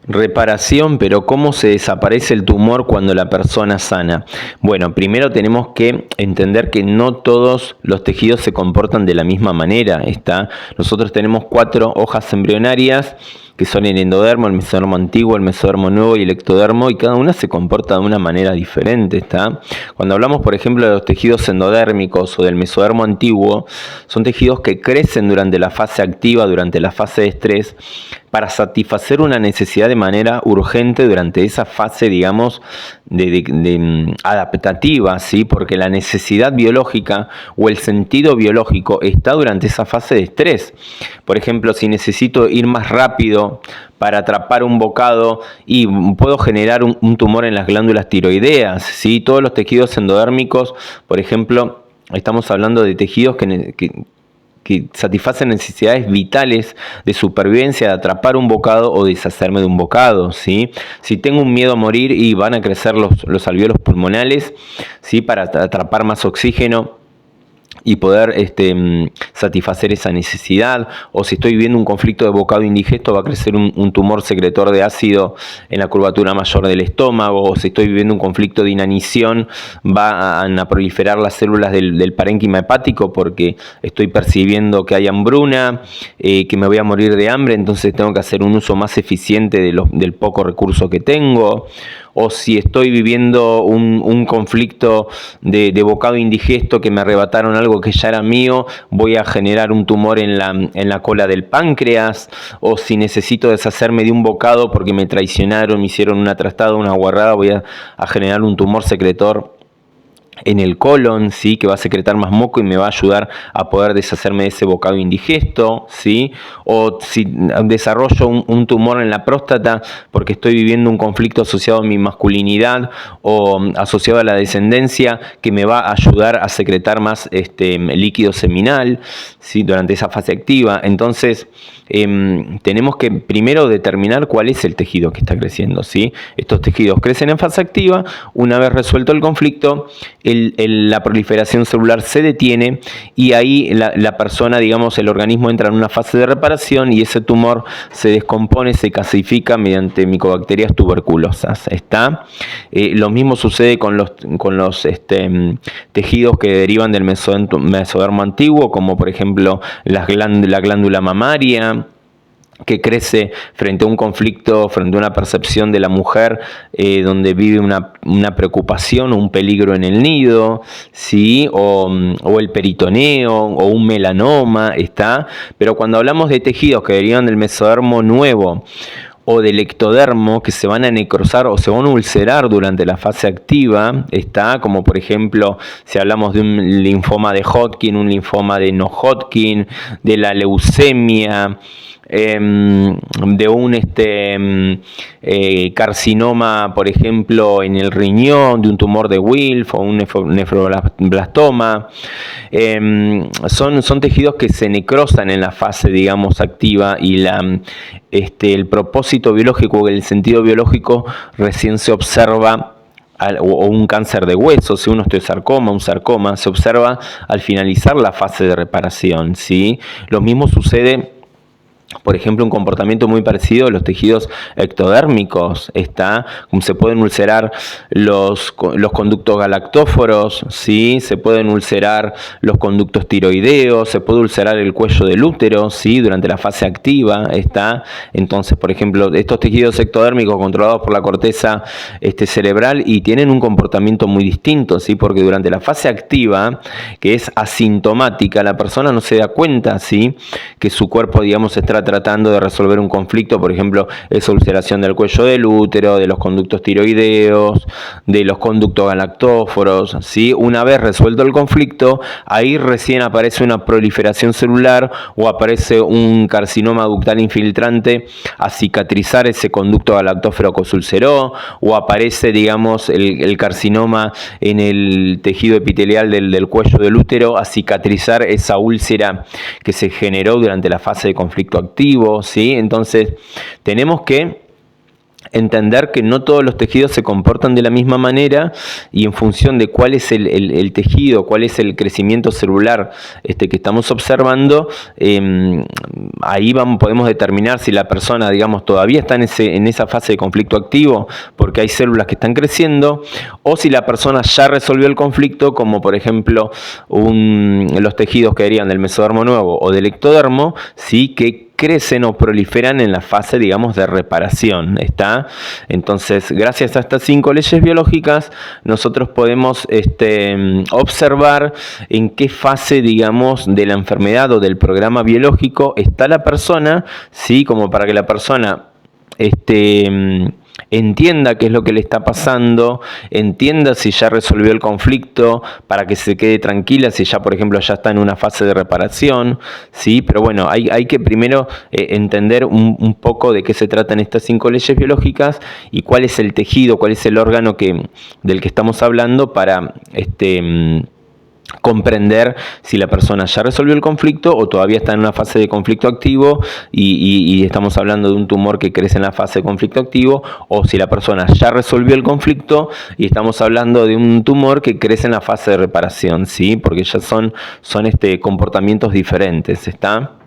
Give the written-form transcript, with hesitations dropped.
Reparación, pero ¿cómo se desaparece el tumor cuando la persona sana? Bueno, primero tenemos que entender que no todos los tejidos se comportan de la misma manera. Nosotros tenemos 4 hojas embrionarias que son el endodermo, el mesodermo antiguo, el mesodermo nuevo y el ectodermo, y cada una se comporta de una manera diferente. Cuando hablamos, por ejemplo, de los tejidos endodérmicos o del mesodermo antiguo, son tejidos que crecen durante la fase activa, durante la fase de estrés, para satisfacer una necesidad de manera urgente durante esa fase, digamos, adaptativa, ¿sí? Porque la necesidad biológica o el sentido biológico está durante esa fase de estrés. Por ejemplo, si necesito ir más rápido para atrapar un bocado y puedo generar un tumor en las glándulas tiroideas, ¿sí? Todos los tejidos endodérmicos, por ejemplo, estamos hablando de tejidos que satisfacen necesidades vitales de supervivencia, de atrapar un bocado o deshacerme de un bocado, ¿sí? Si tengo un miedo a morir y van a crecer los alvéolos pulmonales, ¿sí? Para atrapar más oxígeno y poder satisfacer esa necesidad, o si estoy viviendo un conflicto de bocado indigesto, va a crecer un tumor secretor de ácido en la curvatura mayor del estómago, o si estoy viviendo un conflicto de inanición, van a proliferar las células del parénquima hepático porque estoy percibiendo que hay hambruna, que me voy a morir de hambre, entonces tengo que hacer un uso más eficiente del poco recurso que tengo. O si estoy viviendo un conflicto de bocado indigesto, que me arrebataron algo que ya era mío, voy a generar un tumor en la cola del páncreas. O si necesito deshacerme de un bocado porque me traicionaron, me hicieron una trastada, una guarrada, voy a generar un tumor secretor en el colon, ¿sí? Que va a secretar más moco y me va a ayudar a poder deshacerme de ese bocado indigesto, ¿sí? O si desarrollo un tumor en la próstata porque estoy viviendo un conflicto asociado a mi masculinidad o asociado a la descendencia, que me va a ayudar a secretar más líquido seminal, ¿sí? Durante esa fase activa. Entonces tenemos que primero determinar cuál es el tejido que está creciendo, ¿sí? Estos tejidos crecen en fase activa. Una vez resuelto el conflicto, la proliferación celular se detiene y ahí la persona, digamos, el organismo entra en una fase de reparación y ese tumor se descompone, se gasifica mediante micobacterias tuberculosas. Lo mismo sucede con los tejidos que derivan del mesodermo antiguo, como por ejemplo la glándula mamaria, que crece frente a un conflicto, frente a una percepción de la mujer donde vive una preocupación o un peligro en el nido, ¿sí? O el peritoneo o un melanoma, Pero cuando hablamos de tejidos que derivan del mesodermo nuevo o del ectodermo, que se van a necrosar o se van a ulcerar durante la fase activa, como por ejemplo si hablamos de un linfoma de Hodgkin, un linfoma de no Hodgkin, de la leucemia, de un carcinoma, por ejemplo, en el riñón, de un tumor de Wilf o un nefroblastoma. Son tejidos que se necrosan en la fase, digamos, activa, y el propósito biológico, el sentido biológico recién se observa, o un cáncer de hueso, si un osteosarcoma, un sarcoma, se observa al finalizar la fase de reparación, ¿sí? Lo mismo sucede, por ejemplo, un comportamiento muy parecido a los tejidos ectodérmicos, como se pueden ulcerar los conductos galactóforos, ¿sí? Se pueden ulcerar los conductos tiroideos, se puede ulcerar el cuello del útero, ¿sí? Durante la fase activa, Entonces, por ejemplo, estos tejidos ectodérmicos controlados por la corteza cerebral y tienen un comportamiento muy distinto, ¿sí? Porque durante la fase activa, que es asintomática, la persona no se da cuenta, ¿sí? Que su cuerpo, digamos, está tratando de resolver un conflicto, por ejemplo, esa ulceración del cuello del útero, de los conductos tiroideos, de los conductos galactóforos, ¿sí? Una vez resuelto el conflicto, ahí recién aparece una proliferación celular o aparece un carcinoma ductal infiltrante a cicatrizar ese conducto galactófero que se ulceró, o aparece, digamos, el carcinoma en el tejido epitelial del cuello del útero a cicatrizar esa úlcera que se generó durante la fase de conflicto activo, ¿sí? Entonces tenemos que entender que no todos los tejidos se comportan de la misma manera y en función de cuál es el tejido, cuál es el crecimiento celular que estamos observando, ahí podemos determinar si la persona, digamos, todavía está en esa fase de conflicto activo porque hay células que están creciendo, o si la persona ya resolvió el conflicto, como por ejemplo los tejidos que harían del mesodermo nuevo o del ectodermo, ¿sí? Que crecen o proliferan en la fase, digamos, de reparación. ¿Está? Entonces, gracias a estas 5 leyes biológicas, nosotros podemos observar en qué fase, digamos, de la enfermedad o del programa biológico está la persona, ¿sí? Como para que la persona entienda qué es lo que le está pasando, entienda si ya resolvió el conflicto, para que se quede tranquila si ya, por ejemplo, ya está en una fase de reparación, ¿sí? Pero bueno, hay que primero entender un poco de qué se tratan estas 5 leyes biológicas y cuál es el tejido, cuál es el órgano del que estamos hablando para comprender si la persona ya resolvió el conflicto o todavía está en una fase de conflicto activo y estamos hablando de un tumor que crece en la fase de conflicto activo, o si la persona ya resolvió el conflicto y estamos hablando de un tumor que crece en la fase de reparación, ¿sí? Porque ya son comportamientos diferentes, ¿está?